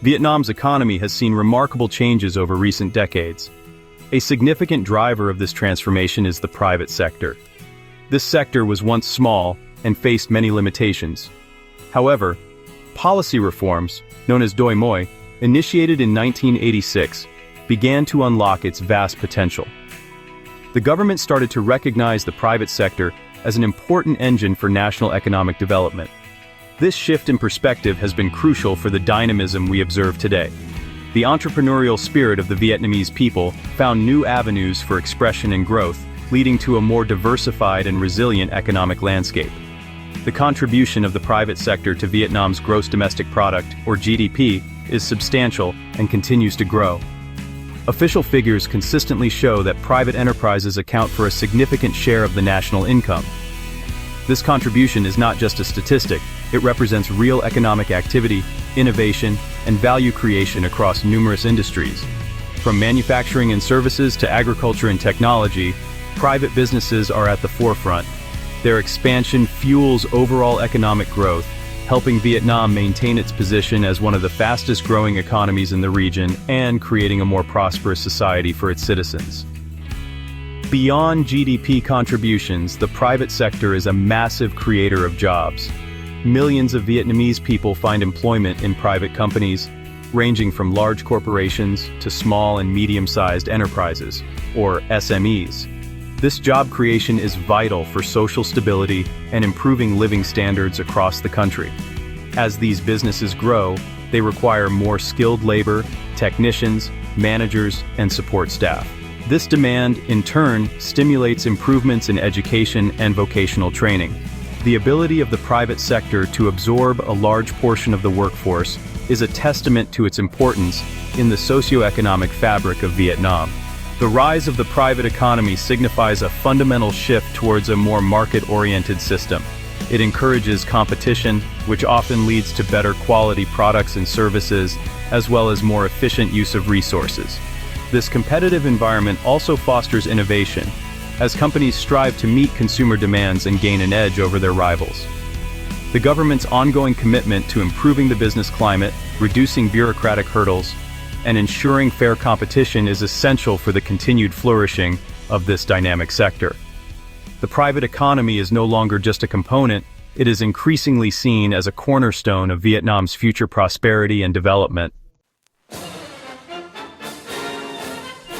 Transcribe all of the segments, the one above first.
Vietnam's economy has seen remarkable changes over recent decades. A significant driver of this transformation is the private sector. This sector was once small and faced many limitations. However, policy reforms, known as Doi Moi, initiated in 1986, began to unlock its vast potential. The government started to recognize the private sector as an important engine for national economic development. This shift in perspective has been crucial for the dynamism we observe today. The entrepreneurial spirit of the Vietnamese people found new avenues for expression and growth, leading to a more diversified and resilient economic landscape. The contribution of the private sector to Vietnam's gross domestic product, or GDP, is substantial and continues to grow. Official figures consistently show that private enterprises account for a significant share of the national income. This contribution is not just a statistic, it represents real economic activity, innovation, and value creation across numerous industries. From manufacturing and services to agriculture and technology, private businesses are at the forefront. Their expansion fuels overall economic growth, helping Vietnam maintain its position as one of the fastest-growing economies in the region and creating a more prosperous society for its citizens. Beyond GDP contributions, the private sector is a massive creator of jobs. Millions of Vietnamese people find employment in private companies, ranging from large corporations to small and medium-sized enterprises, or SMEs. This job creation is vital for social stability and improving living standards across the country. As these businesses grow, they require more skilled labor, technicians, managers, and support staff. This demand, in turn, stimulates improvements in education and vocational training. The ability of the private sector to absorb a large portion of the workforce is a testament to its importance in the socio-economic fabric of Vietnam. The rise of the private economy signifies a fundamental shift towards a more market-oriented system. It encourages competition, which often leads to better quality products and services, as well as more efficient use of resources. This competitive environment also fosters innovation, as companies strive to meet consumer demands and gain an edge over their rivals. The government's ongoing commitment to improving the business climate, reducing bureaucratic hurdles, and ensuring fair competition is essential for the continued flourishing of this dynamic sector. The private economy is no longer just a component, it is increasingly seen as a cornerstone of Vietnam's future prosperity and development.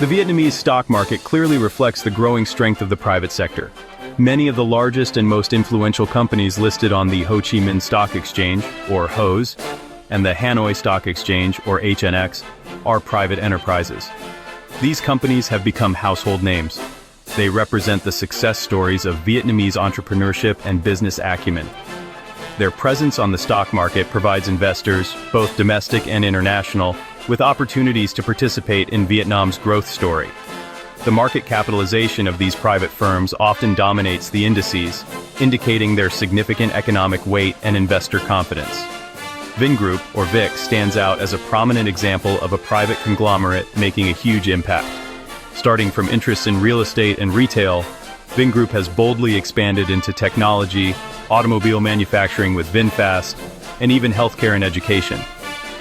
The Vietnamese stock market clearly reflects the growing strength of the private sector. Many of the largest and most influential companies listed on the Ho Chi Minh Stock Exchange, or HOSE, and the Hanoi Stock Exchange, or HNX, are private enterprises. These companies have become household names. They represent the success stories of Vietnamese entrepreneurship and business acumen. Their presence on the stock market provides investors, both domestic and international, with opportunities to participate in Vietnam's growth story. The market capitalization of these private firms often dominates the indices, indicating their significant economic weight and investor confidence. Vingroup, or VIC, stands out as a prominent example of a private conglomerate making a huge impact. Starting from interests in real estate and retail, Vingroup has boldly expanded into technology, automobile manufacturing with VinFast, and even healthcare and education.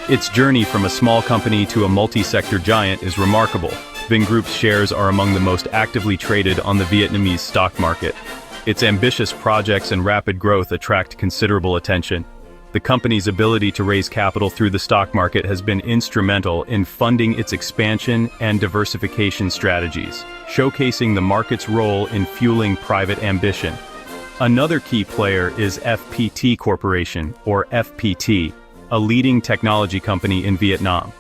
Its journey from a small company to a multi-sector giant is remarkable. Vingroup's shares are among the most actively traded on the Vietnamese stock market. Its ambitious projects and rapid growth attract considerable attention. The company's ability to raise capital through the stock market has been instrumental in funding its expansion and diversification strategies, showcasing the market's role in fueling private ambition. Another key player is FPT Corporation, or FPT, a leading technology company in Vietnam.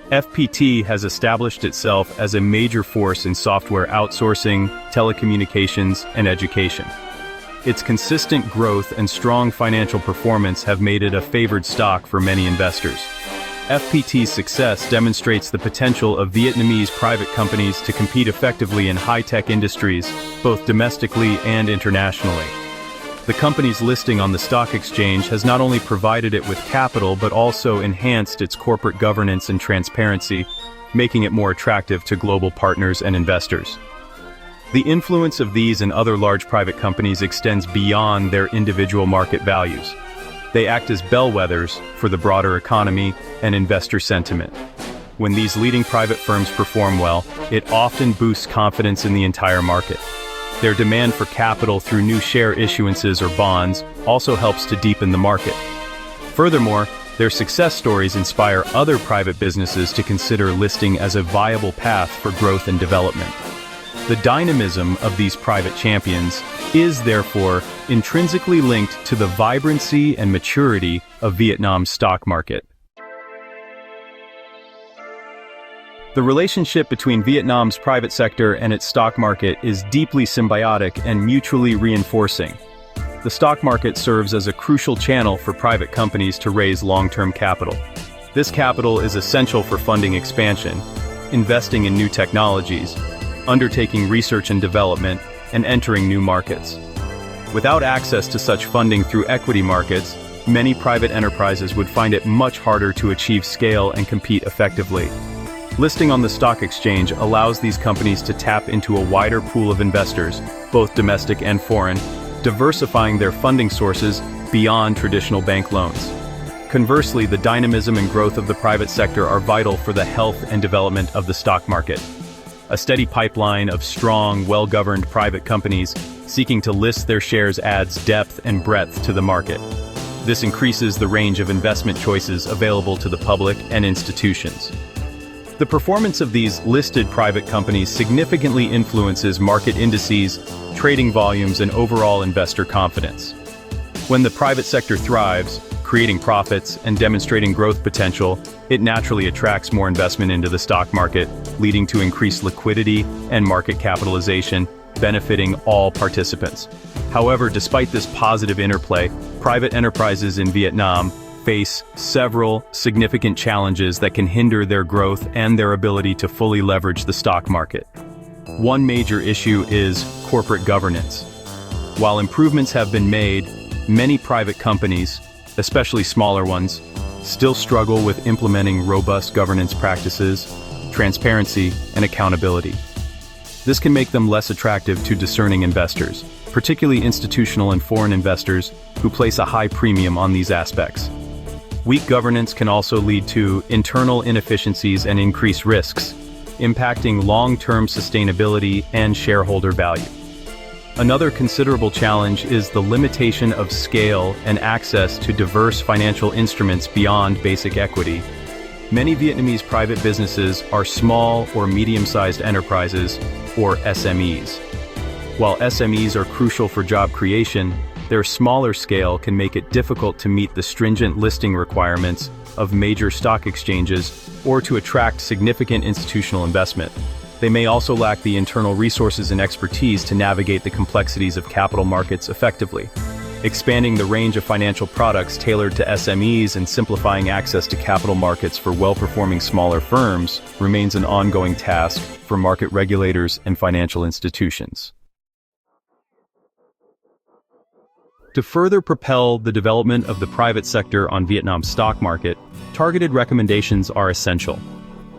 FPT has established itself as a major force in software outsourcing, telecommunications, and education. Its consistent growth and strong financial performance have made it a favored stock for many investors. FPT's success demonstrates the potential of Vietnamese private companies to compete effectively in high-tech industries, both domestically and internationally. The company's listing on the stock exchange has not only provided it with capital but also enhanced its corporate governance and transparency, making it more attractive to global partners and investors. The influence of these and other large private companies extends beyond their individual market values. They act as bellwethers for the broader economy and investor sentiment. When these leading private firms perform well, it often boosts confidence in the entire market. Their demand for capital through new share issuances or bonds also helps to deepen the market. Furthermore, their success stories inspire other private businesses to consider listing as a viable path for growth and development. The dynamism of these private champions is, therefore, intrinsically linked to the vibrancy and maturity of Vietnam's stock market. The relationship between Vietnam's private sector and its stock market is deeply symbiotic and mutually reinforcing. The stock market serves as a crucial channel for private companies to raise long-term capital. This capital is essential for funding expansion, investing in new technologies, undertaking research and development, and entering new markets. Without access to such funding through equity markets, many private enterprises would find it much harder to achieve scale and compete effectively. Listing on the stock exchange allows these companies to tap into a wider pool of investors, both domestic and foreign, diversifying their funding sources beyond traditional bank loans. Conversely, the dynamism and growth of the private sector are vital for the health and development of the stock market. A steady pipeline of strong, well-governed private companies seeking to list their shares adds depth and breadth to the market. This increases the range of investment choices available to the public and institutions. The performance of these listed private companies significantly influences market indices, trading volumes, and overall investor confidence. When the private sector thrives, creating profits and demonstrating growth potential, it naturally attracts more investment into the stock market, leading to increased liquidity and market capitalization, benefiting all participants. However, despite this positive interplay, private enterprises in Vietnam face several significant challenges that can hinder their growth and their ability to fully leverage the stock market. One major issue is corporate governance. While improvements have been made, many private companies, especially smaller ones, still struggle with implementing robust governance practices, transparency, and accountability. This can make them less attractive to discerning investors, particularly institutional and foreign investors who place a high premium on these aspects. Weak governance can also lead to internal inefficiencies and increased risks, impacting long-term sustainability and shareholder value. Another considerable challenge is the limitation of scale and access to diverse financial instruments beyond basic equity. Many Vietnamese private businesses are small or medium-sized enterprises, or SMEs. While SMEs are crucial for job creation, their smaller scale can make it difficult to meet the stringent listing requirements of major stock exchanges or to attract significant institutional investment. They may also lack the internal resources and expertise to navigate the complexities of capital markets effectively. Expanding the range of financial products tailored to SMEs and simplifying access to capital markets for well-performing smaller firms remains an ongoing task for market regulators and financial institutions. To further propel the development of the private sector on Vietnam's stock market, targeted recommendations are essential.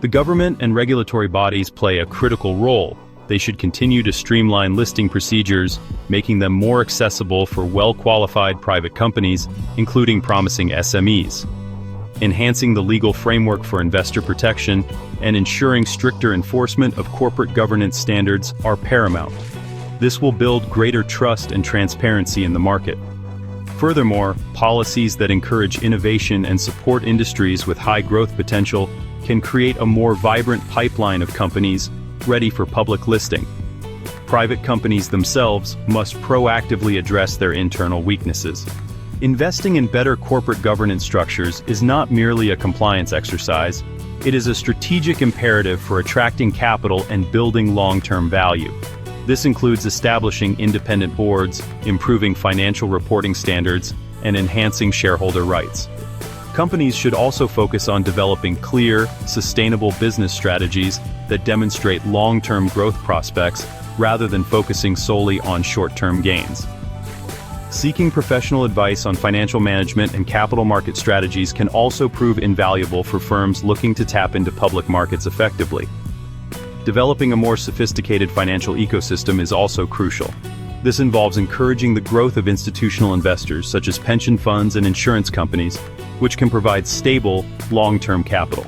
The government and regulatory bodies play a critical role. They should continue to streamline listing procedures, making them more accessible for well-qualified private companies, including promising SMEs. Enhancing the legal framework for investor protection and ensuring stricter enforcement of corporate governance standards are paramount. This will build greater trust and transparency in the market. Furthermore, policies that encourage innovation and support industries with high growth potential can create a more vibrant pipeline of companies ready for public listing. Private companies themselves must proactively address their internal weaknesses. Investing in better corporate governance structures is not merely a compliance exercise, it is a strategic imperative for attracting capital and building long-term value. This includes establishing independent boards, improving financial reporting standards, and enhancing shareholder rights. Companies should also focus on developing clear, sustainable business strategies that demonstrate long-term growth prospects rather than focusing solely on short-term gains. Seeking professional advice on financial management and capital market strategies can also prove invaluable for firms looking to tap into public markets effectively. Developing a more sophisticated financial ecosystem is also crucial. This involves encouraging the growth of institutional investors such as pension funds and insurance companies, which can provide stable, long-term capital.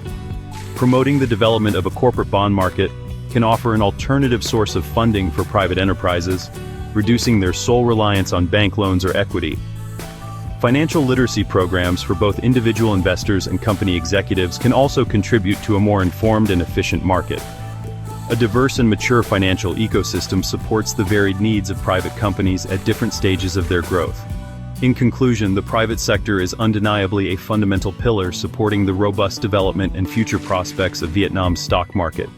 Promoting the development of a corporate bond market can offer an alternative source of funding for private enterprises, reducing their sole reliance on bank loans or equity. Financial literacy programs for both individual investors and company executives can also contribute to a more informed and efficient market. A diverse and mature financial ecosystem supports the varied needs of private companies at different stages of their growth. In conclusion, the private sector is undeniably a fundamental pillar supporting the robust development and future prospects of Vietnam's stock market.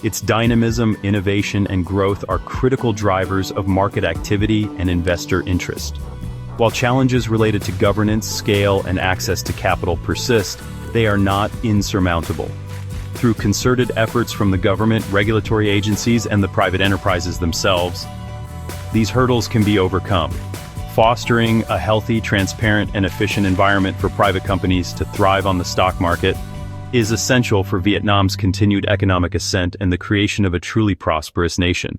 Its dynamism, innovation, and growth are critical drivers of market activity and investor interest. While challenges related to governance, scale, and access to capital persist, they are not insurmountable. Through concerted efforts from the government, regulatory agencies, and the private enterprises themselves, these hurdles can be overcome, fostering a healthy, transparent, and efficient environment for private companies to thrive on the stock market is essential for Vietnam's continued economic ascent and the creation of a truly prosperous nation.